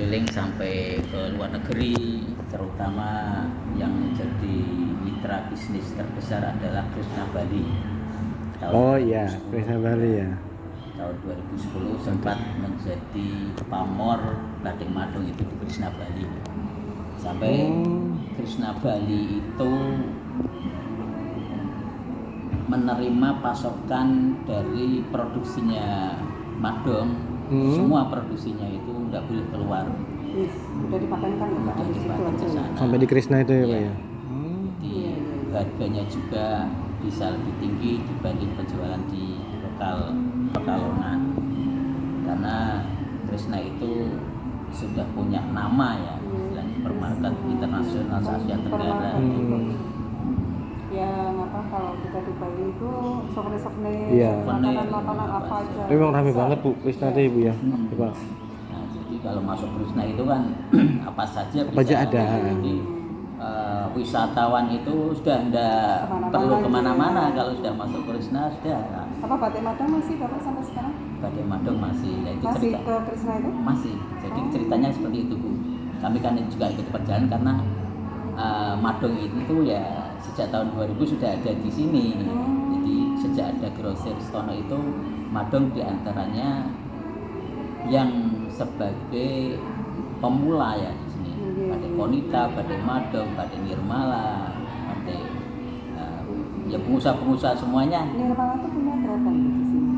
keliling sampai ke luar negeri, terutama yang menjadi mitra bisnis terbesar adalah Krishna Bali. Oh iya, Krishna Bali ya. Tahun 2010 sempat menjadi pamor batik madung itu di Krishna Bali. Sampai Krishna Bali itu menerima pasokan dari produksinya madung. Semua produksinya itu nggak boleh keluar. Udah dipatenkan ya Pak, Udah di situ dipakai aja ke ya. sana. Sampai di Krishna itu ya, Pak Iya. ya. Jadi harganya juga bisa lebih tinggi dibanding penjualan di Pekalongan. Karena Krishna itu sudah punya nama ya, istilahnya supermarket internasional Asia Tenggara. Yang apa kalau kita di Bali itu souvenir-souvenir, Iya. makanan-makanan apa aja. Tapi memang ramai banget Bu Krishna itu Ibu ya. Coba. Nah, jadi kalau masuk Krishna itu kan apa saja Apa aja ada. Jadi wisatawan itu sudah tidak Kemana-mana perlu aja. kemana-mana kalau sudah masuk Krishna sudah. Apa batik madang masih Bapak sampai sekarang? Batik madung masih. Nah, itu Masih cerita. ke Krishna itu? Masih. Jadi ceritanya seperti itu Bu. Kami kan juga ikut perjalanan karena madung itu ya sejak tahun 2000 sudah ada di sini. Jadi sejak ada Grosir Stono itu madung diantaranya yang sebagai pemula ya di sini. Batik Konita, batik madung, batik Nirmala, batik ya pengusaha-pengusaha semuanya. Nirmala itu punya berapa di sini?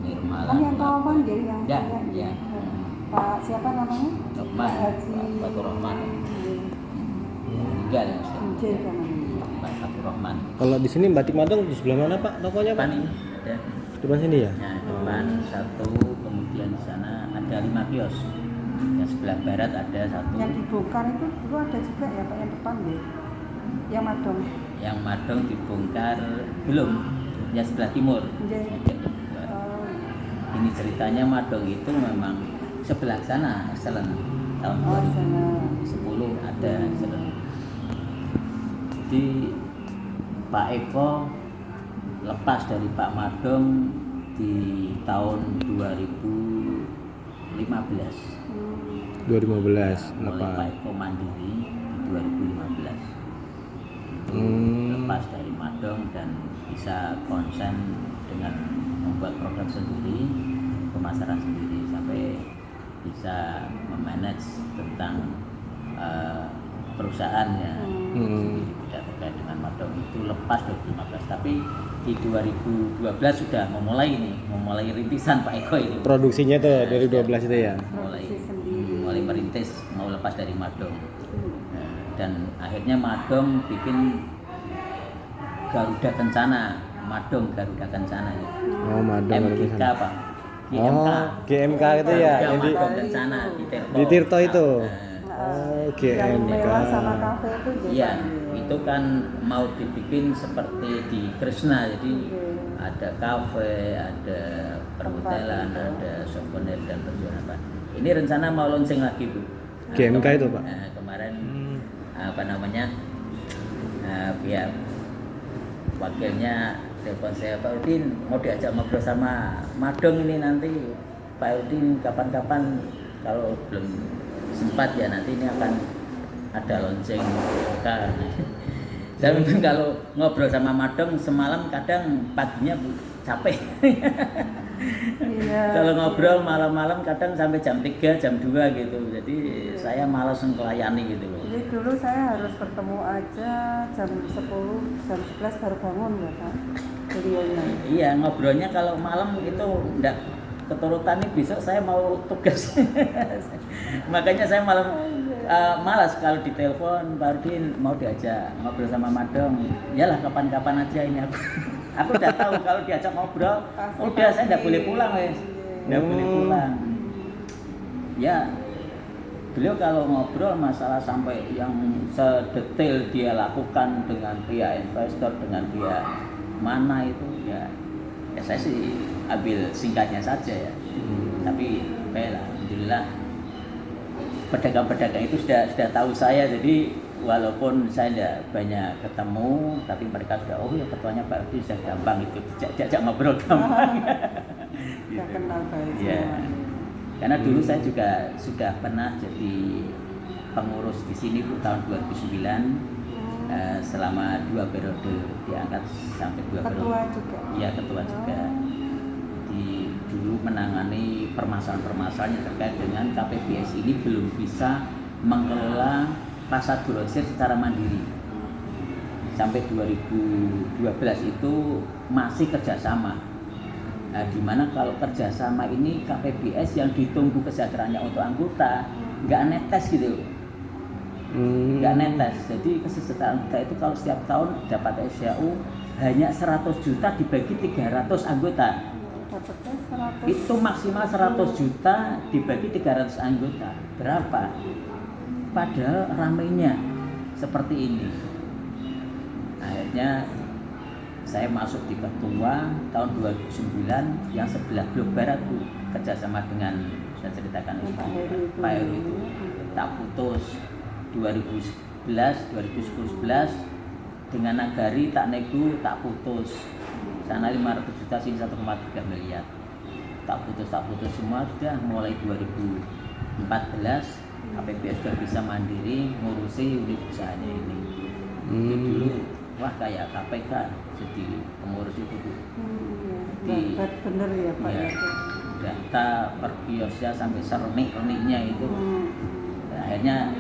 Nirmala. Kan yang Tawaman dia yang Ya, punya. ya. Pak siapa namanya? Rahman, Pak Haji. Pak Fatur Rahman. Meninggal ya sudah. J kan namanya. Pak Fatur Rahman. Kalau di sini batik madung di sebelah mana Pak? Tokonya Pak? Depan ini ada. Depan sini ya? Nah, depan satu, kemudian di sana ada 5 kios. Yang sebelah barat ada satu. Yang dibongkar itu dulu ada juga ya Pak yang depan ya. Yang madong. Yang madung dibongkar belum. Yang sebelah timur. Iya. Ini ceritanya madung itu memang sebelah sana excellent tahun Oh, sana. 2010 ada excellent. Jadi Pak Eko lepas dari Pak Madung di tahun 2015. 2015 Mulai Pak lepas. Eko mandiri di 2015. Lepas dari Madung dan bisa konsen dengan membuat produk sendiri, pemasaran sendiri sampai bisa memanage tentang perusahaannya sendiri, tidak terkait dengan Madung itu lepas 2015. Tapi di 2012 sudah memulai rintisan Pak Eko ini. Produksinya tuh dari 12 itu ya. mulai merintis mau lepas dari Madung. Dan akhirnya Madung bikin Garuda Kencana, Madung Garuda Kencana ya. Oh, madung MGK Pak. Oh, GMK itu ya Garuda yang di Madung Kencana di Tirto. di Tirto itu. Nah, Oh, Yang GMK. mewah sama kafe itu juga. iya, itu kan mau dibikin seperti di Krishna, jadi ada kafe, ada perhotelan, ada souvenir dan perjualan apa. Ini rencana mau launching lagi Bu. GMK itu, Pak? Kemarin apa namanya pihak wakilnya telepon saya, Pak Udin mau diajak ngobrol sama Madung ini nanti. Pak Udin kapan-kapan kalau belum sempat ya nanti ini akan ada launching buka. Saya memang kalau ngobrol sama Madung semalam kadang paginya Bu, capek. Iya. Kalau ngobrol malam-malam kadang sampai jam 3, jam 2 gitu. Jadi saya malas melayani gitu loh. Jadi dulu saya harus bertemu aja jam 10, jam 11 baru bangun ya Pak. Beliaunya. Iya, ngobrolnya kalau malam itu enggak keturutan nih, besok saya mau tugas. Makanya saya malam malas kalau ditelepon Pak Rudin mau diajak ngobrol sama Madung. Yalah kapan-kapan aja ini aku. Aku udah tahu kalau diajak ngobrol, udah saya enggak boleh pulang wes. Enggak boleh pulang. Ya, beliau kalau ngobrol masalah sampai yang sedetail dia lakukan dengan pihak investor, dengan pihak mana itu ya saya sih ambil singkatnya saja ya. Tapi baiklah, alhamdulillah pedagang-pedagang itu sudah tahu saya, jadi walaupun saya tidak banyak ketemu, tapi mereka sudah ya ketuanya Pak Rudi sudah gampang itu, diajak ngobrol gampang. Sudah kenal baik Ya, semua. Karena dulu saya juga sudah pernah jadi pengurus di sini Bu tahun 2009 selama 2 periode, diangkat sampai 2 periode. Ketua juga. Iya, ketua juga. Dulu menangani permasalahan-permasalahan yang terkait dengan KPBS ini belum bisa mengelola pasar grosir secara mandiri. Sampai 2012 itu masih kerjasama. Nah, dimana kalau kerjasama ini KPBS yang ditunggu kesejahteraannya untuk anggota nggak netes gitu, nggak netes. Jadi kesejahteraan anggota itu kalau setiap tahun dapat SYAU hanya 100 juta dibagi 300 anggota. Dapatnya 100. Itu maksimal 100 juta dibagi 300 anggota. Berapa? Padahal ramainya seperti ini. Akhirnya saya masuk di ketua tahun 2009 yang sebelah blok barat Bu, kerjasama dengan saya ceritakan itu Pak Heru itu tak putus 2010-11 dengan Nagari tak nego tak putus, sana 500 juta sini 1,3 miliar tak putus semua. Sudah mulai 2014 KPBS sudah bisa mandiri ngurusi unit usahanya ini. Itu dulu wah kayak KPK jadi pengurus itu Bu. Bener ya Pak Ya, data per kiosnya sampai sernik-serniknya itu. Akhirnya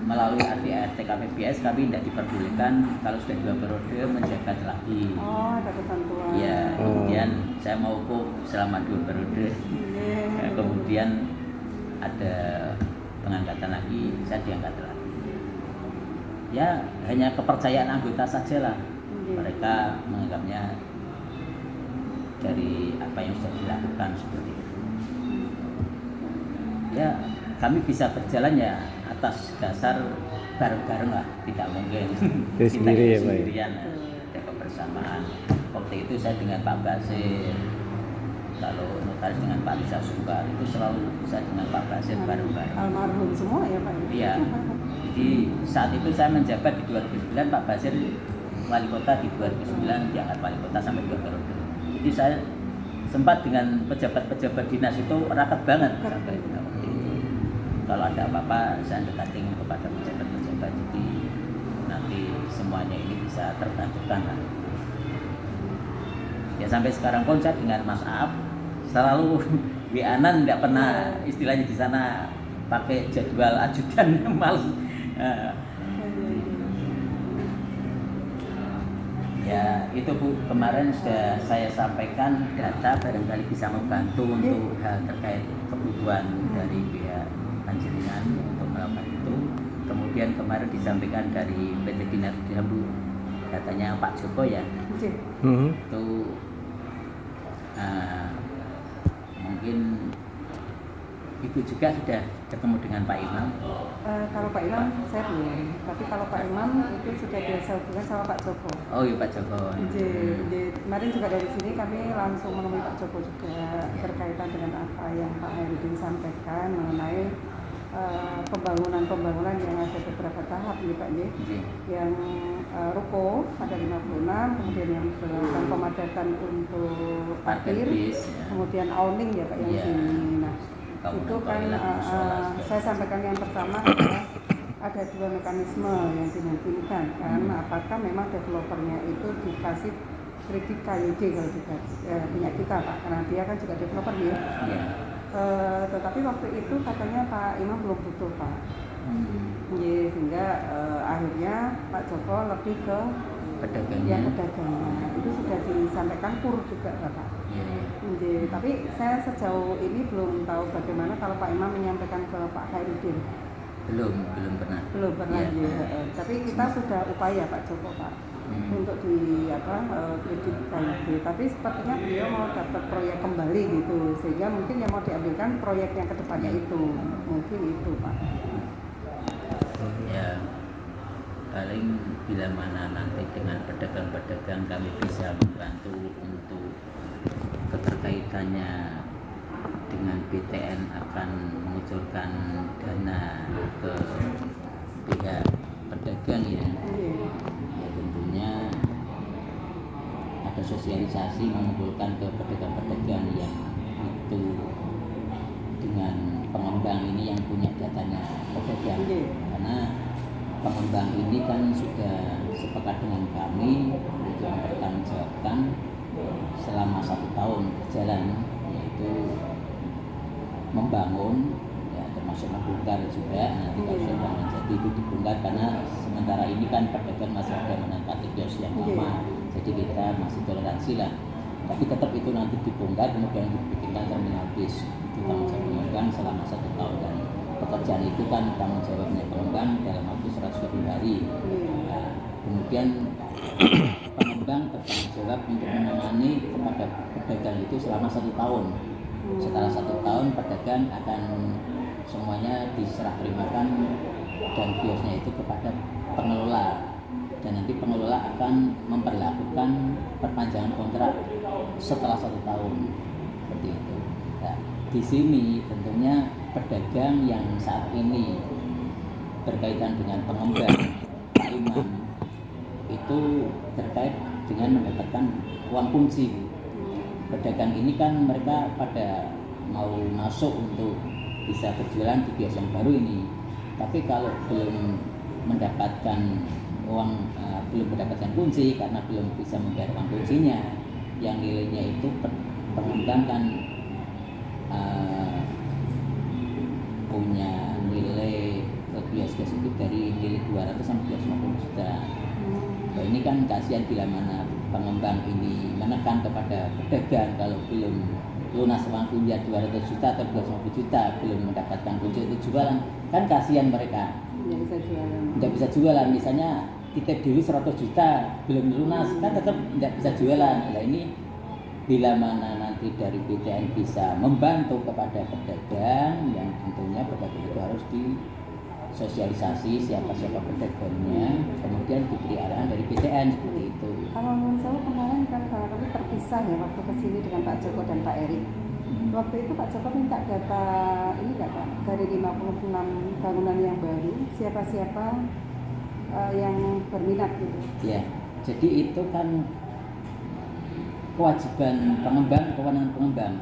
melalui ADART KPBS kami tidak diperbolehkan kalau sudah 2 periode menjabat lagi. Oh, ada ketentuan. Ya, kemudian saya mau selama 2 periode. Ya, kemudian ada pengangkatan lagi, saya diangkat lagi. Ya, hanya kepercayaan anggota saja lah. Mereka menganggapnya dari apa yang sudah dilakukan seperti itu. Ya, kami bisa berjalan ya atas dasar bareng-bareng lah, tidak mungkin Itu sendiri ya Pak. sendirian, ada kebersamaan. Waktu itu saya dengan Pak Basir, kalau notaris dengan Pak Lisa Sungkar, itu selalu saya dengan Pak Basir bareng-bareng. Almarhum semua ya Pak. Iya. Jadi saat itu saya menjabat di 2009, Pak Basir wali kota di 2009, diangkat wali kota sampai 2 periode. Jadi saya sempat dengan pejabat-pejabat dinas itu rapat banget sampai waktu itu. Kalau ada apa-apa saya dekatin kepada pejabat-pejabat, jadi nanti semuanya ini bisa terbantukan lah. Ya sampai sekarang pun saya dengan Mas Aap selalu WA-an, tidak pernah istilahnya di sana pakai jadwal ajudan males. Ya itu Bu, kemarin sudah saya sampaikan data barangkali bisa membantu untuk hal terkait kebutuhan dari pihak panjenengan untuk melakukan itu. Kemudian kemarin disampaikan dari PT Dinas Bu, datanya Pak Joko ya, itu mungkin Ibu juga sudah ketemu dengan Pak Imam. Kalau Pak Imam saya belum, tapi kalau Pak Imam itu sudah biasa hubungan sama Pak Joko. Oh iya Pak Joko. Kemarin juga dari sini kami langsung menemui Pak Joko juga berkaitan dengan apa yang Pak Herudin sampaikan mengenai pembangunan yang ada beberapa tahap nih Pak J. Yang ruko ada 56, kemudian yang belakang pemadatan untuk parkir, kemudian awning ya Pak yang sini. Nah itu kan saya sampaikan yang pertama adalah ada 2 mekanisme yang dimungkinkan kan, apakah memang developernya itu dikasih kredit KYD kalau tidak punya kita Pak, karena dia kan juga developer ya. Tetapi waktu itu katanya Pak Imam belum butuh Pak. Sehingga akhirnya Pak Joko lebih ke pedagangnya. Itu sudah disampaikan kur juga Bapak. Tapi saya sejauh ini belum tahu bagaimana kalau Pak Imam menyampaikan ke Pak Herudin. Belum pernah ya. Tapi kita sudah upaya Pak Joko Pak untuk di kredit KYB. Tapi sepertinya beliau mau dapat proyek kembali gitu, sehingga mungkin yang mau diambilkan proyek yang kedepannya itu mungkin itu Pak. Ya paling bila mana nanti dengan pedagang-pedagang kami bisa membantu untuk keterkaitannya dengan BTN akan mengucurkan dana ke pihak pedagang ya tentunya ada sosialisasi mengumpulkan ke pedagang-pedagang yang itu dengan yang punya datanya pedagang. Oke. Karena pengembang ini kan sudah sepakat dengan kami untuk mempertanggungjawabkan selama 1 tahun berjalan, yaitu membangun, ya termasuk membongkar juga. Nanti kalau sudah menjadi itu dibongkar, karena sementara ini kan pedagang masih ada menempati kios yang lama, jadi kita masih toleransi lah. Tapi tetap itu nanti dibongkar, kemudian dibikinkan terminal bis. Itu tanggung jawab pengembang selama 1 tahun, dan pekerjaan itu kan tanggung jawabnya pengembang dalam waktu 120 hari. Nah, kemudian pengembang bertanggung jawab untuk menangani kepada pedagang itu selama 1 tahun. Setelah 1 tahun pedagang akan semuanya diserah terimakan dan kiosnya itu kepada pengelola, dan nanti pengelola akan memperlakukan perpanjangan kontrak setelah 1 tahun seperti itu. Nah, di sini tentunya pedagang yang saat ini berkaitan dengan pengembang Pak Imam itu terkait dengan mendapatkan uang kunci. Pedagang ini kan mereka pada mau masuk untuk bisa berjualan di kios yang baru ini, tapi kalau belum mendapatkan uang, belum mendapatkan kunci karena belum bisa membayar uang kuncinya, yang nilainya itu pengembang kan punya nilai ke kios-kios itu dari nilai 200 sampai 250 juta. Nah, ini kan kasihan bila mana pengembang ini menekan kepada pedagang kalau belum lunas uang kunci 200 juta atau 250 juta belum mendapatkan kunci itu jualan, kan kasihan mereka. Tidak bisa jualan. Misalnya titip dulu 100 juta belum lunas, kan tetap tidak bisa jualan. Nah, ini bila mana nanti dari BTN bisa membantu kepada pedagang, yang tentunya pedagang itu harus disosialisasi siapa-siapa pedagangnya, kemudian diberi arahan dari BTN seperti itu. Kalau menurut saya kemarin kan kami terpisah ya waktu kesini dengan Pak Joko dan Pak Erik. Waktu itu Pak Joko minta data ini nggak Pak, dari 56 bangunan yang baru, siapa-siapa yang berminat gitu. Ya, jadi itu kan kewajiban pengembang, kewenangan pengembang.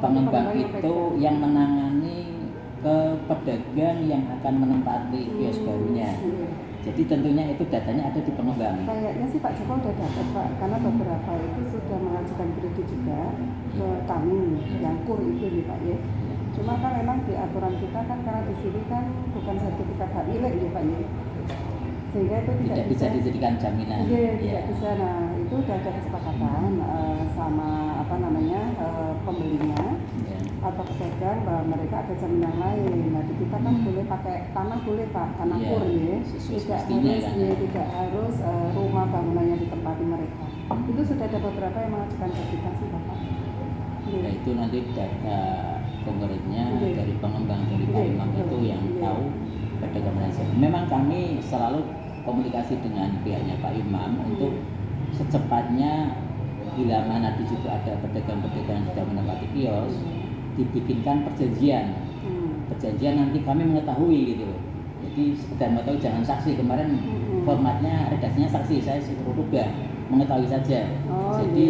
Pengembang itu yang menangani ke pedagang yang akan menempati kios barunya. Jadi tentunya itu datanya ada di pengembang. Kayaknya sih Pak Joko udah dapat Pak, karena beberapa itu sudah mengajukan kredit juga ke kami yang kur itu nih Pak ya. Cuma kan memang di aturan kita kan karena di sini kan bukan sertifikat hak milik ya Pak ya. Sehingga itu tidak bisa dijadikan jaminan. Iya, tidak bisa. Nah, itu udah ada kesepakatan sama pembelinya atau pedagang bahwa mereka ada jaminan lain. Nah, di kita kan boleh pakai tanah, boleh Pak, tanah kur ya. Tidak harus rumah bangunannya ditempati mereka. Itu sudah ada beberapa yang mengajukan ke kita sih Bapak. Nah, itu nanti data konkretnya dari pengembang dari Pak Imam itu yang tahu pedagang mana. Memang kami selalu komunikasi dengan pihaknya Pak Imam untuk secepatnya bila mana di situ ada pedagang-pedagang yang sudah menempati kios, dibikinkan perjanjian. Perjanjian nanti kami mengetahui gitu. Jadi sekedar mengetahui, jangan saksi. Kemarin formatnya redaksinya saksi, saya suruh juga mengetahui saja. Jadi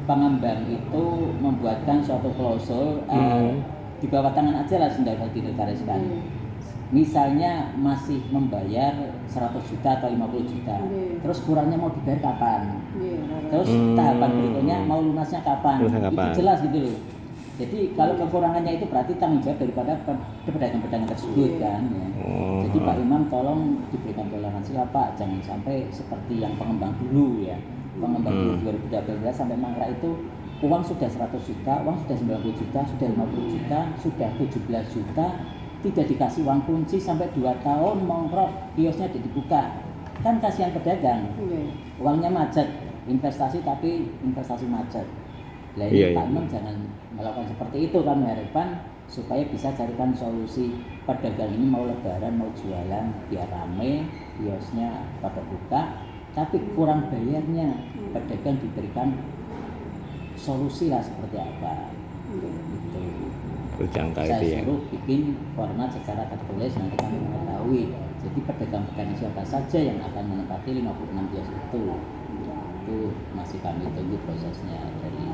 pengembang itu membuatkan suatu klausul di bawah tangan aja lah, sudah dinotariskan. Misalnya masih membayar 100 juta atau 50 juta, terus kurangnya mau dibayar kapan, terus tahapan berikutnya mau lunasnya kapan, itu jelas gitu loh. Jadi kalau kekurangannya itu berarti tanggung jawab daripada pedagang-pedagang tersebut kan ya. Jadi Pak Imam tolong diberikan toleransi lah Pak, jangan sampai seperti yang pengembang dulu ya. Pengembang dulu 2012 sampai mangkrak itu uang sudah 100 juta, uang sudah 90 juta, sudah 50 juta, sudah 17 juta, tidak dikasih uang kunci sampai 2 tahun mongkrok, kiosnya tidak dibuka. Kan kasihan pedagang. Uangnya macet, investasi tapi investasi macet. Nah, ini Pak Imam jangan melakukan seperti itu. Kami harapkan supaya bisa carikan solusi, pedagang ini mau lebaran, mau jualan biar rame, kiosnya pada buka, tapi kurang bayarnya, pedagang diberikan solusi lah seperti apa. Gitu. Saya suruh bikin format secara tertulis, nanti kami mengetahui. Jadi pedagang-pedagang siapa saja yang akan menempati 56 kios itu masih kami tunggu prosesnya dari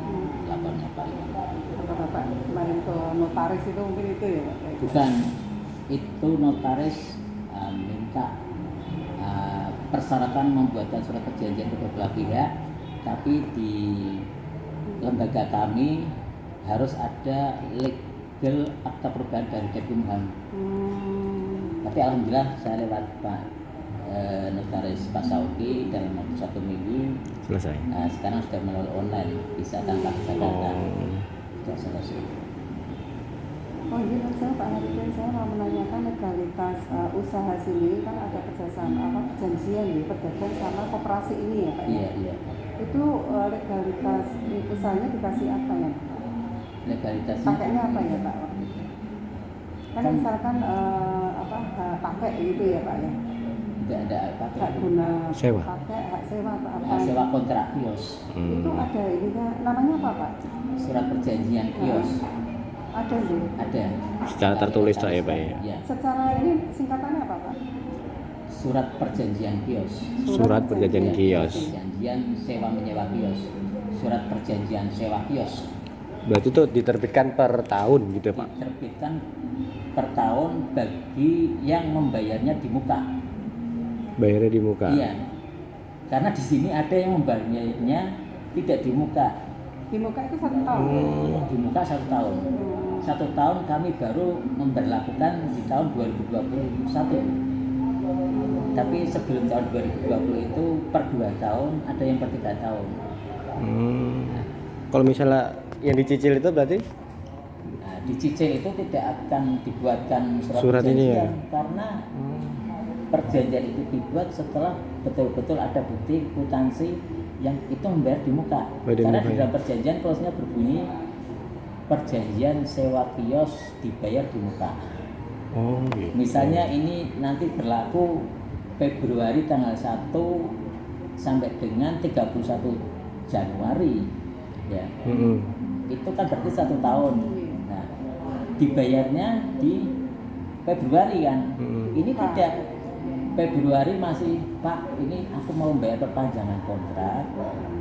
laporannya Pak Imam. Bapak kemarin ke notaris itu mungkin itu ya Pak? Bukan, itu notaris minta persyaratan membuatkan surat perjanjian kedua belah pihak, tapi di lembaga kami harus ada legal akta perubahan dari Kemenkumham. Tapi alhamdulillah saya lewat Pak notaris Pak Sauki dalam waktu 1 minggu Selesai. sekarang sudah melalui online, bisa tanpa catatan. Sudah selesai. Oh iya, saya Pak Harudin, saya mau menanyakan legalitas usaha sini kan ada kerjasama perjanjian ya pedagang sama koperasi ini ya Pak. Iya. Itu legalitas usahanya dikasih apa ya? Legalitasnya Pakainya apa ya Pak? Kan misalkan pakai gitu ya Pak ya? tidak ada Hak guna Sewa. pakai, hak sewa atau apa? sewa kontrak kios, Itu ada ini kan, namanya apa Pak? surat perjanjian kios. Ada sih. Ada Secara tertulis lah ya Pak ya. Ya, Secara ini singkatannya apa Pak? surat perjanjian kios, Surat perjanjian kios. perjanjian sewa menyewa kios, surat perjanjian sewa kios. Berarti itu diterbitkan per tahun gitu ya Pak. Diterbitkan per tahun bagi yang membayarnya di muka. Bayarnya di muka. Iya, karena di sini ada yang membayarnya tidak di muka. Di muka itu 1 tahun. Di muka 1 tahun. 1 tahun kami baru memberlakukan di tahun 2021. Tapi sebelum tahun 2020 itu per 2 tahun, ada yang per 3 tahun. Kalau misalnya yang dicicil itu berarti Nah, dicicil itu tidak akan dibuatkan Surat ini ya? perjanjian, karena perjanjian itu dibuat setelah betul-betul ada bukti kwitansi yang itu membayar di muka. Oh, di Karena muka di ya? dalam perjanjian klausnya berbunyi perjanjian sewa kios dibayar di muka. oh gitu. Misalnya ini nanti berlaku Februari tanggal 1 sampai dengan 31 Januari ya. Itu kan berarti 1 tahun. Nah, dibayarnya di Februari kan. Ini tidak. Februari masih, Pak, ini aku mau bayar perpanjangan kontrak,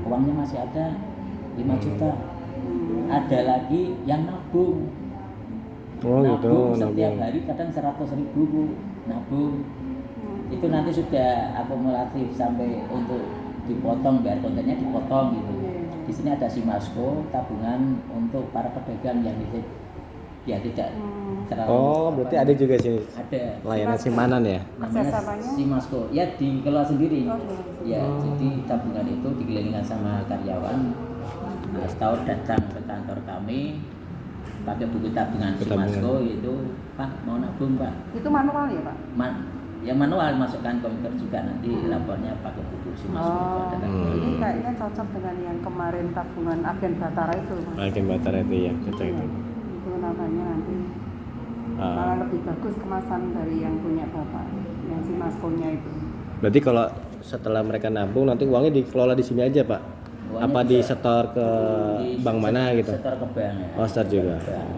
uangnya masih ada 5 juta. Ada lagi yang nabung. Oh gitu, Nabung setiap nabung. hari kadang 100.000 Bu, nabung. Itu nanti sudah akumulatif sampai untuk dipotong, bayar kontennya dipotong gitu. Di sini ada Simasko, tabungan untuk para pedagang yang itu ya tidak terlalu. Oh, berarti ada juga sih Ada layanan simpanan ya. namanya Kerjasamanya? Simasko, ya dikelola sendiri. Oh, Ya, jadi tabungan itu dikelilingkan sama karyawan. Nah, setahun datang ke kantor kami pakai buku tabungan Simasko itu, Pak mau nabung Pak. Itu manual ya Pak? Ya manual, masukkan komputer juga, nanti lapornya pakai buku Simasko. Oh, Ada ini kayaknya cocok dengan yang kemarin tabungan agen Batara itu Mas. Agen Batara itu ya, cocok itu. Itu namanya nanti malah lebih bagus kemasan dari yang punya Bapak, yang si Maskonya itu. Berarti kalau setelah mereka nabung nanti uangnya dikelola di sini aja Pak? Uangnya Apa juga disetor ke bank mana gitu? Setor ke bank. Ya. Oh, setor juga. Ke bank.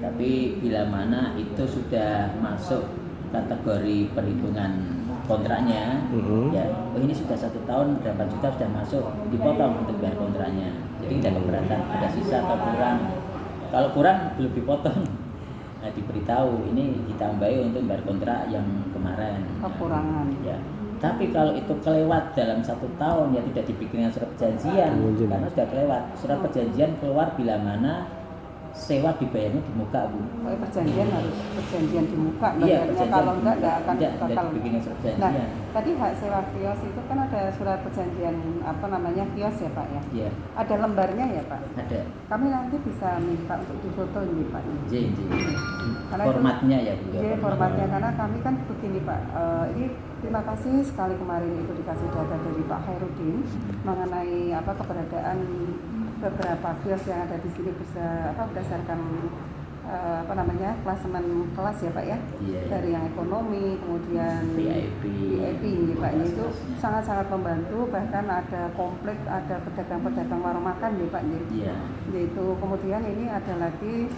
Tapi bila mana itu sudah masuk kategori perhitungan kontraknya, ya, oh ini sudah 1 tahun berapa juta sudah masuk, dipotong untuk bayar kontraknya. Jadi tidak keberatan, ada sisa atau kurang. Kalau kurang belum dipotong. Nah, diberitahu ini ditambahi untuk bayar kontrak yang kemarin. Kekurangan. Ya. Tapi kalau itu kelewat dalam 1 tahun ya tidak dibikinkan surat perjanjian karena sudah kelewat. Surat perjanjian keluar bila mana sewa dibayarnya di muka Bu. Oh, perjanjian harus perjanjian di muka, Iya, bayarnya perjanjian kalau enggak akan tidak bakal. dibikinkan surat Nah, perjanjian. tadi hak sewa kios itu kan ada surat perjanjian apa namanya kios ya Pak ya? Iya, Ada lembarnya ya Pak? ada. Kami nanti bisa minta untuk difoto ini Pak. J. Karena Formatnya ya Bu. Iya, formatnya karena kami kan begini Pak. Ini terima kasih sekali kemarin itu dikasih data dari Pak Hairudin mengenai keberadaan beberapa kios yang ada di sini bisa berdasarkan klasemen kelas ya Pak ya. Iya. Dari yang ekonomi kemudian VIP ini Pak ini itu sangat-sangat membantu, bahkan ada komplit, ada pedagang-pedagang warung makan ya Pak ya. Iya. Yaitu kemudian ini ada lagi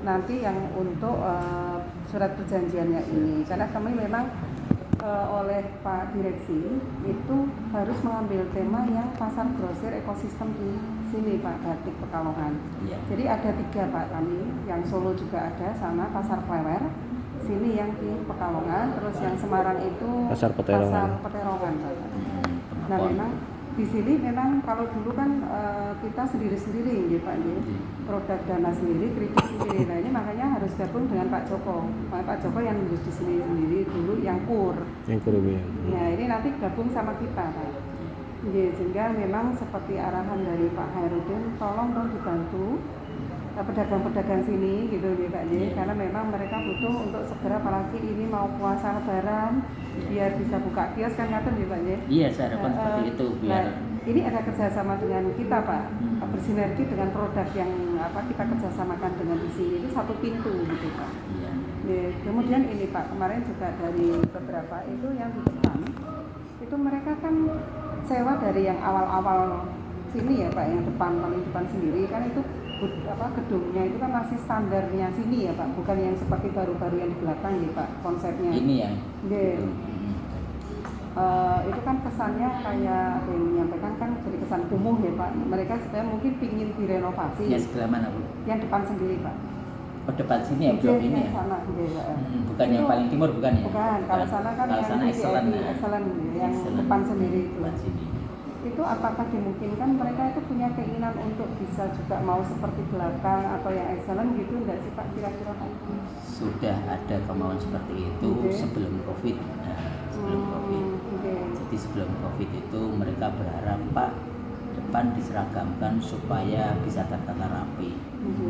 nanti yang untuk surat perjanjiannya ini, karena kami memang oleh Pak Direksi itu harus mengambil tema yang pasar grosir ekosistem di sini Pak, Batik Pekalongan. Iya. Jadi ada 3 Pak kami, yang Solo juga ada, sama pasar Klewer, sini yang di Pekalongan, terus yang Semarang itu Pasar Peterongan. Pasar Peterongan, Pak. Nah memang di sini memang kalau dulu kan kita sendiri-sendiri ya Pak, ya. Produk dana sendiri, kredit sendiri. Nah ini makanya harus gabung dengan Pak Joko. Pak Joko yang ngurus di sini sendiri dulu yang kur. Yang kurang. Nah ini nanti gabung sama kita Pak. Ya, sehingga memang seperti arahan dari Pak Hairudin, tolong dong dibantu pedagang-pedagang sini gitu ya Pak J, karena memang mereka butuh untuk segera, apalagi ini mau puasa lebaran biar bisa buka kios kan ngaten ya Pak J. Iya, saya harapkan seperti itu biar ini ada kerjasama dengan kita Pak, bersinergi dengan produk yang kita kerjasamakan dengan di sini, itu satu pintu gitu Pak. Iya. Ya, kemudian ini Pak, kemarin juga dari beberapa itu yang di depan itu mereka kan sewa dari yang awal-awal sini ya Pak, yang paling depan sendiri kan itu gedungnya itu kan masih standarnya sini ya Pak, bukan yang seperti baru-baru yang di belakang ya Pak konsepnya. Ini ya. Itu kan kesannya kayak ada yang menyampaikan kan jadi kesan kumuh ya Pak. Mereka sebenarnya mungkin pingin direnovasi. Ya sebelah mana Bu? Yang depan sendiri Pak. Oh depan sini ya, blok ini ya? Sana, bukan yang paling timur bukan ya? Bukan, kalau sana kan kalau yang sana excellent, ya. Excellent yang Excellent. depan sendiri itu. Depan sini. Itu apakah dimungkinkan mereka itu punya keinginan untuk bisa juga mau seperti belakang atau yang excellent gitu enggak sih Pak kira-kira Pak? Sudah ada kemauan seperti itu sebelum Covid. Nah, sebelum Covid. Jadi sebelum Covid itu mereka berharap Pak depan diseragamkan supaya bisa tertata rapi.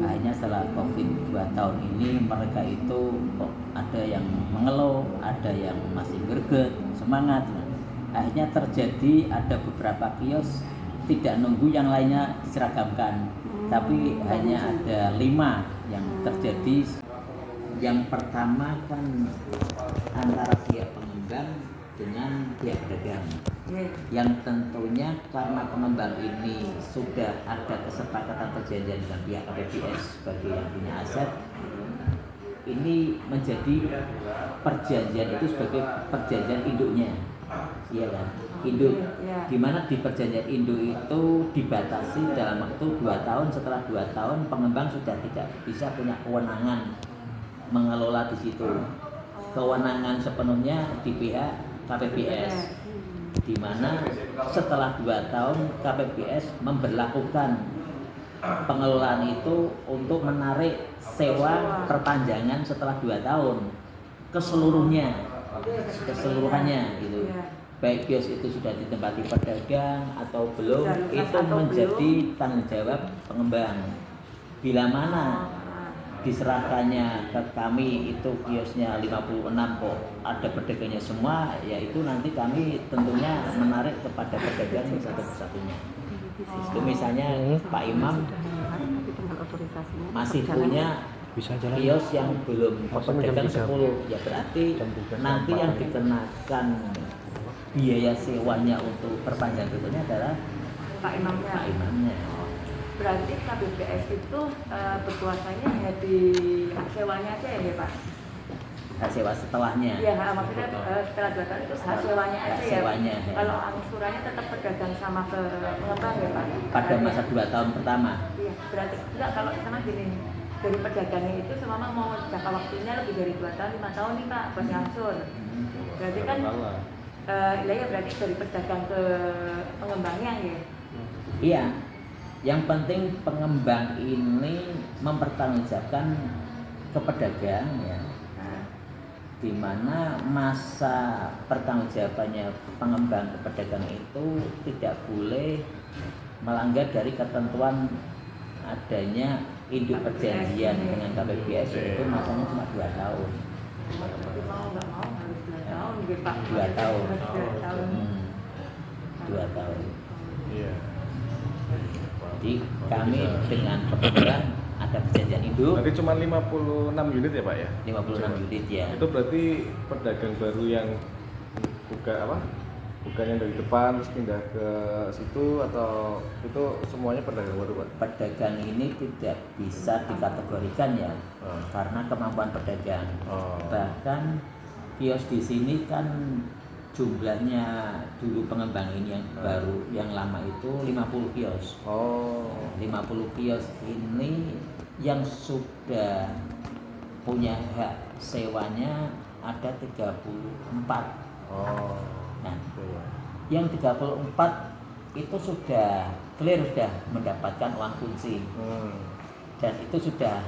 Akhirnya setelah Covid 2 tahun ini mereka itu kok ada yang mengeluh, ada yang masih greget, semangat. Akhirnya terjadi ada beberapa kios tidak nunggu yang lainnya diseragamkan, tapi hanya ada 5 yang terjadi. Yang pertama kan antara pihak pengembang dengan pihak pedagang, yang tentunya karena pengembang ini sudah ada kesepakatan perjanjian dengan pihak KPBS sebagai yang punya aset, ini menjadi perjanjian itu sebagai perjanjian induknya. Iya kan, induk, dimana di perjanjian induk itu dibatasi dalam waktu 2 tahun. Setelah 2 tahun pengembang sudah tidak bisa punya kewenangan mengelola di situ. Kewenangan sepenuhnya di pihak KPBS, dimana setelah 2 tahun KPBS memberlakukan pengelolaan itu untuk menarik sewa perpanjangan setelah 2 tahun keseluruhannya gitu. Baik kios itu sudah ditempati pedagang atau belum, itu menjadi tanggung jawab pengembang. Bila mana diserahkannya ke kami itu kiosnya 56 kok ada pedagangnya semua, yaitu nanti kami tentunya menarik kepada pedagang satu-satunya. Itu misalnya Pak Imam masih punya kios yang belum pedagang 10, ya berarti nanti yang dikenakan biaya sewanya untuk perpanjangan berikutnya adalah Pak Imamnya. Berarti KPBS itu berkuasanya hanya di hak sewanya aja ya Pak? Hak sewa setelahnya. Iya, maksudnya setelah 2 tahun itu hak sewanya aja ya. Sewanya, ya. Kalau angsurannya tetap pedagang sama ke pengembang ya Pak? Pada masa 2 tahun pertama. Iya, berarti enggak kalau sama gini, dari pedagangnya itu semama mau jangka waktunya lebih dari 2 tahun, 5 tahun nih Pak buat ngangsur. Berarti kan ya berarti dari pedagang ke pengembangnya ya. Iya. Yang penting pengembang ini mempertanggungjawabkan ke pedagang ya. Di mana masa pertanggungjawabannya pengembang ke pedagang itu tidak boleh melanggar dari ketentuan adanya induk perjanjian dengan KPBS, itu masanya cuma 2 tahun. Tapi mau nggak mau harus 2 tahun gitu Pak. 2 tahun. 2 tahun. 2 tahun. Iya. Jadi kami dengan pedagang ada perjanjian induk. Berarti cuma 56 unit ya Pak ya? 56 unit ya. Itu berarti pedagang baru yang bukan yang dari depan terus pindah ke situ, atau itu semuanya pedagang baru Pak? Pedagang ini tidak bisa dikategorikan ya, karena kemampuan pedagang. Bahkan kios di sini kan jumlahnya dulu pengembang ini yang baru, yang lama itu 50 kios. 50 kios ini yang sudah punya hak sewanya ada 34. Oh. Nah, Iya. yang 34 itu sudah clear, sudah mendapatkan uang kunci dan itu sudah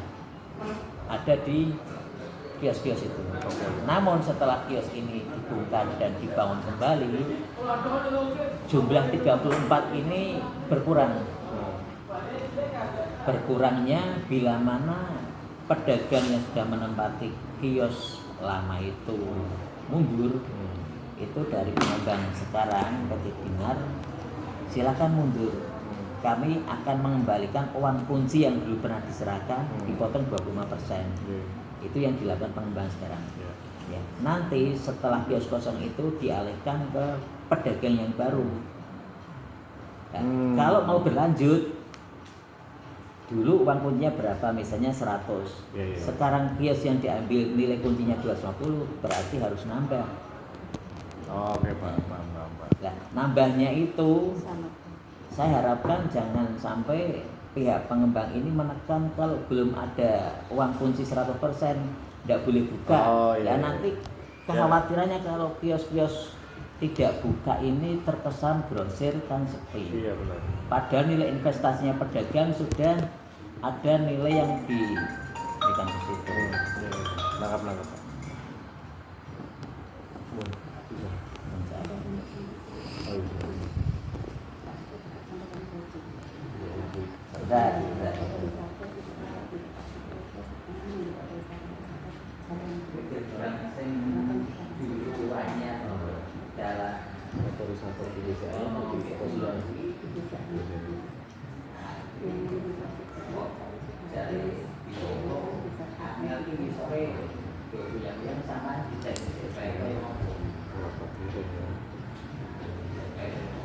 ada di kios-kios itu. Namun setelah kios ini dibongkar dan dibangun kembali, jumlah 34 ini berkurang. Berkurangnya bila mana pedagang yang sudah menempati kios lama itu mundur, itu dari pengembang sekarang ketik dengar silakan mundur. Kami akan mengembalikan uang kunci yang dulu pernah diserahkan, dipotong 25%. Itu yang dilakukan pengembang sekarang. Ya. Nanti setelah kios kosong itu dialihkan ke pedagang yang baru. Nah, kalau mau berlanjut, dulu uang kuncinya berapa? Misalnya 100. Sekarang kios yang diambil nilai kuncinya 250, berarti harus nambah. Oh, oke Pak. Nah, nambahnya itu saya harapkan jangan sampai pihak pengembang ini menekan kalau belum ada uang kunci 100% tidak boleh buka. Oh, iya. Ya nanti kekhawatirannya kalau kios-kios tidak buka ini terkesan grosir kan sepi. Iya benar. Padahal nilai investasinya pedagang sudah ada nilai yang diberikan ke situ. Nangkap Pak. Sudah. Motorisator di desa di posisian.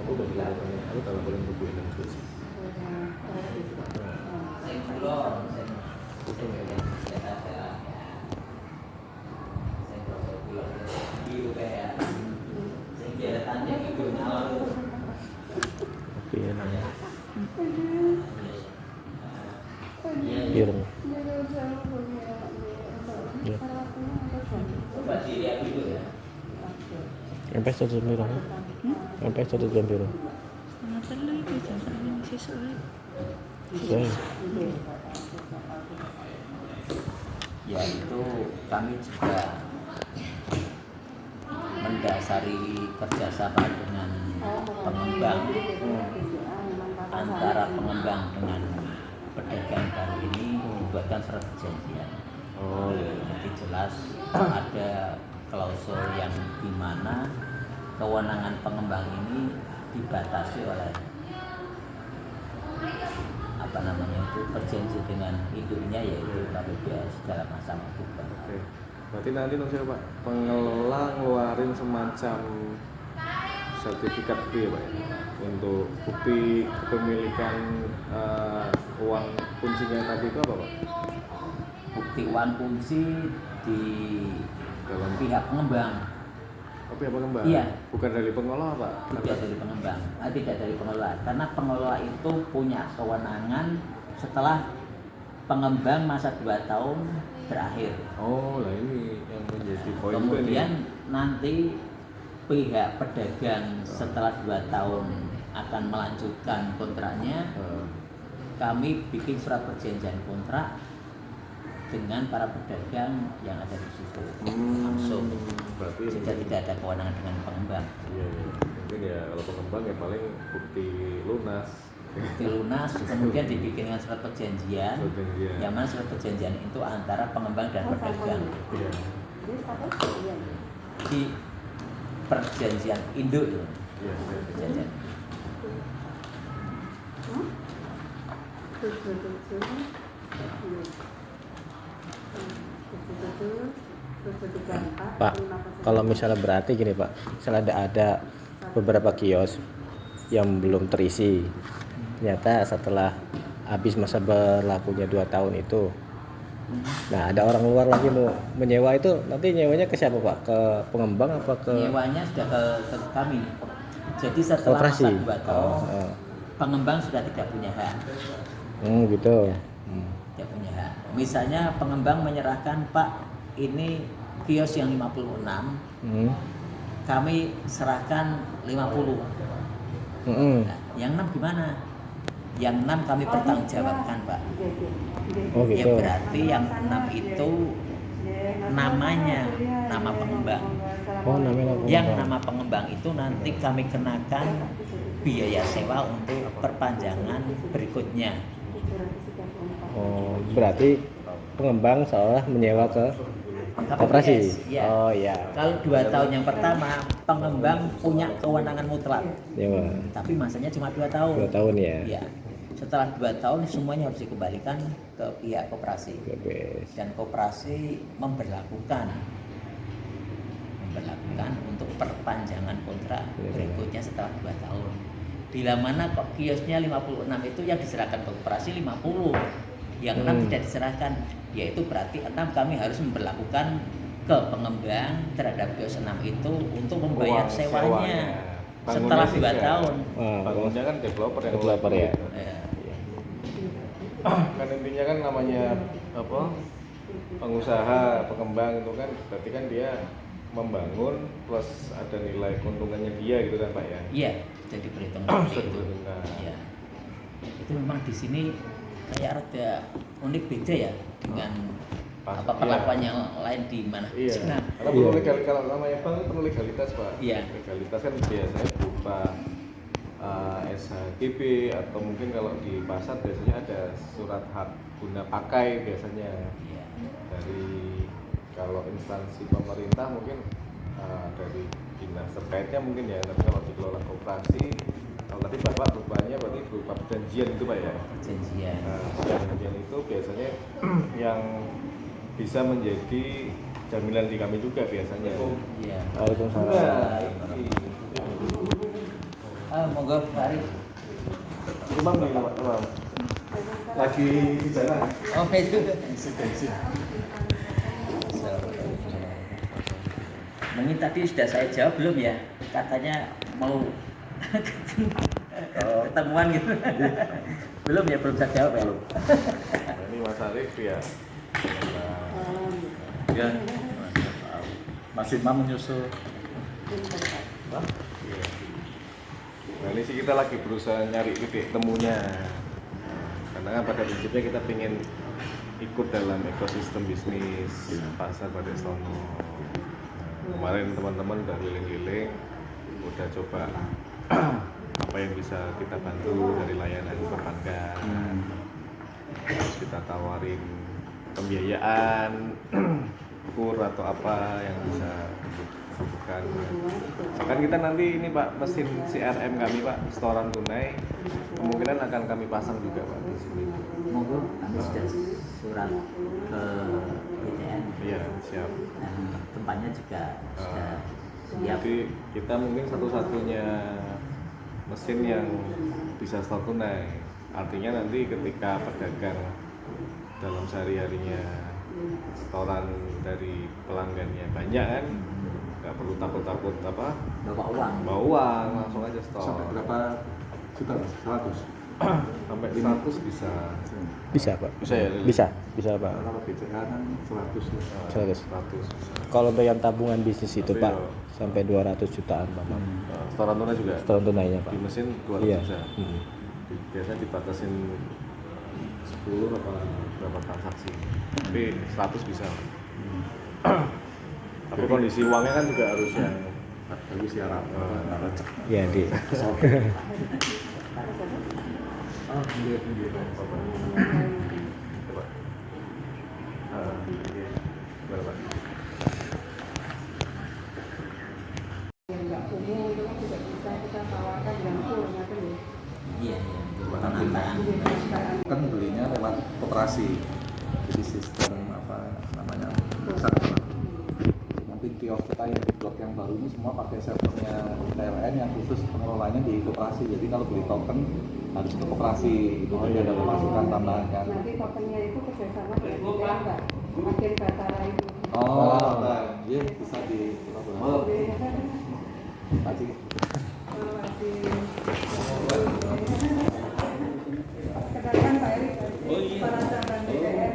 Aku udah bilang, aku tahu boleh buku Indonesia. Ireng. Coba dilihat dulu ya. Sampai 1 jam biru. Sampai 1 jam biru. Ya itu kami juga mendasari kerjasama dengan pengembang, antara pengembang dengan pedagang baru ini dibuatkan surat perjanjian. Oh iya. Jadi jelas ada klausul yang dimana kewenangan pengembang ini dibatasi oleh apa namanya itu perjanjian dengan induknya yaitu KPBS dalam masa buka. Oke. Berarti nanti dong siapa Pak? Pengelola ngeluarin semacam sertifikat itu ya Pak ya? Untuk bukti kepemilikan uang kuncinya tadi itu apa Pak? Bukti uang kunci di Dalam pihak pengembang, apa ya pengembang? Iya. Bukan dari pengelola Pak? tidak dari pengembang, tidak dari pengelola, karena pengelola itu punya kewenangan setelah pengembang masa 2 tahun berakhir. Oh lah ini yang menjadi poin Kemudian ini. nanti pihak pedagang setelah 2 tahun akan melanjutkan kontraknya. Kami bikin surat perjanjian kontrak dengan para pedagang yang ada di situ langsung. Berarti Sudah tidak ada kewenangan dengan pengembang. Iya. Mungkin ya kalau pengembang ya paling bukti lunas. Bukti lunas kemudian dibikin dengan surat perjanjian. Perjanjian. Yang mana surat perjanjian itu antara pengembang dan pedagang. Iya. Di perjanjian induk itu. Iya. Perjanjian. Pak, kalau misalnya berarti gini Pak, misalnya ada beberapa kios yang belum terisi, ternyata setelah habis masa berlakunya 2 tahun itu, nah ada orang luar lagi mau menyewa itu, nanti nyewanya ke siapa Pak? Ke pengembang apa ke Nyewanya sudah ke kami. Jadi setelah Koperasi? masa 2 tahun, pengembang sudah tidak punya hak. gitu. Tidak punya hak. misalnya pengembang menyerahkan, Pak, ini kios yang 56, kami serahkan 50. Nah, yang 6 gimana? Yang 6 kami pertanggungjawabkan, Pak. Oh Ya gitu. berarti yang 6 itu namanya nama pengembang. Oh namanya apa? Yang nama pengembang itu nanti kami kenakan biaya sewa untuk perpanjangan berikutnya. Oh berarti pengembang seolah menyewa ke koperasi. KPPS, ya. Oh iya. Kalau 2 tahun yang pertama pengembang punya kewenangan mutlak, Nyewa. tapi masanya cuma 2 tahun. 2 tahun ya. Ya. Setelah 2 tahun semuanya harus dikembalikan ke pihak koperasi. Bagus. Dan koperasi memberlakukan untuk perpanjangan kontrak berikutnya setelah 2 tahun. Bila mana kok kiosnya 56 itu yang diserahkan ke koperasi 50, yang 6 tidak diserahkan, yaitu berarti 6 kami harus memberlakukan ke pengembang terhadap kios 6 itu untuk membayar Uang sewanya Bangunnya setelah sih 2 enggak. tahun. Bangunnya kan developer yang Developer ya. Ya. Kan intinya kan namanya apa, pengusaha pengembang itu kan berarti kan dia membangun plus ada nilai keuntungannya dia gitu kan Pak ya. Iya, jadi perhitungan seperti itu. Benar. Iya. Itu memang di sini kayak ada unik beda ya dengan apa perlakuan yang lain di mana. Iya. Nah, Karena perlu legal, kalau namanya bank itu perlu legalitas Pak. Iya. Legalitas kan biasanya berupa SHGB atau mungkin kalau di pasar biasanya ada surat hak guna pakai biasanya. iya. Dari kalau instansi pemerintah mungkin dari dinas terkaitnya mungkin ya, tapi kalau dikelola koperasi, kalau tadi Bapak rupanya berarti berupa perjanjian itu Pak ya. Perjanjian. Nah, perjanjian itu biasanya yang bisa menjadi jaminan di kami juga biasanya. Iya. Waalaikumsalam. Nah, Monggo Pak Arif. Imam nih Pak, Imam. Lagi di sana. Oh, itu. Mungkin tadi sudah saya jawab belum ya? Katanya mau ketemuan gitu. Belum ya, belum saya jawab ya. Nah, ini Mas Arif ya. Ya, Mas Imam menyusul. Nah ini sih kita lagi berusaha nyari titik temunya. Karena kan pada prinsipnya kita pengen ikut dalam ekosistem bisnis pasar Badesono. Nah, kemarin teman-teman udah keliling-keliling, udah coba apa yang bisa kita bantu dari layanan perbankan. Terus kita tawarin pembiayaan, kur atau apa yang bisa bukan. Bahkan kita nanti ini Pak, mesin CRM kami Pak, setoran tunai, kemungkinan akan kami pasang juga Pak di sini. Monggo, kami sudah surat ke BCN Iya siap. dan tempatnya juga sudah siap. Jadi kita mungkin satu-satunya mesin yang bisa setor tunai. Artinya nanti ketika pedagang dalam sehari-harinya setoran dari pelanggannya banyak kan, nggak perlu takut-takut apa Bawa uang. bawa uang, langsung aja setor. Sampai berapa juta? 100. Sampai 100 bisa. Bisa Pak. Bisa ya? Bisa Pak. Kalau BCA kan 100 ya. 100. 100. Kalau untuk yang tabungan bisnis itu Tapi Pak ya. sampai 200 jutaan Pak. Setoran tunai juga. Setoran tunainya Pak. Di mesin 200 Iya. bisa. Biasanya dibatasin 10 apa berapa transaksi. Tapi 100 bisa. Tapi kondisi uangnya kan juga harus yang Tapi siaran. Iya di. Oh, iya. coba. Berapa? Yang nggak umum itu kan juga bisa kita tawarkan yang full gitu ya. Iya, iya. Nanti Penataan. kan belinya lewat koperasi. Jadi sistem apa namanya? Pusat. Nanti kios kita yang di blok yang baru ini semua pakai servernya PLN yang khusus pengelolanya di koperasi. Jadi kalau beli token harus ke koperasi. Itu jadi ada pemasukan tambahan kan. Nanti tokennya itu kerjasama dengan BCN Mbak. Agen Batara itu. Oh, iya bisa di Pakcik. Kenalkan Pak Erik, para cabang BCN.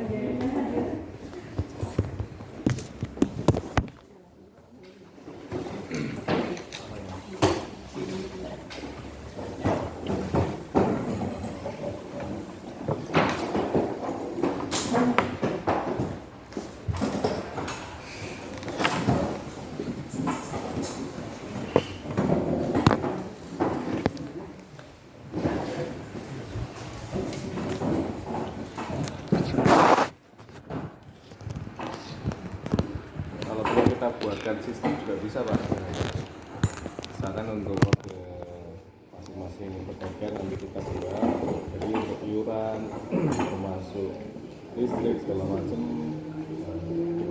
buatkan sistem juga bisa Pak. Misalkan untuk kode masing-masing pedagang nanti kita buat, jadi untuk iuran termasuk listrik segala macam kita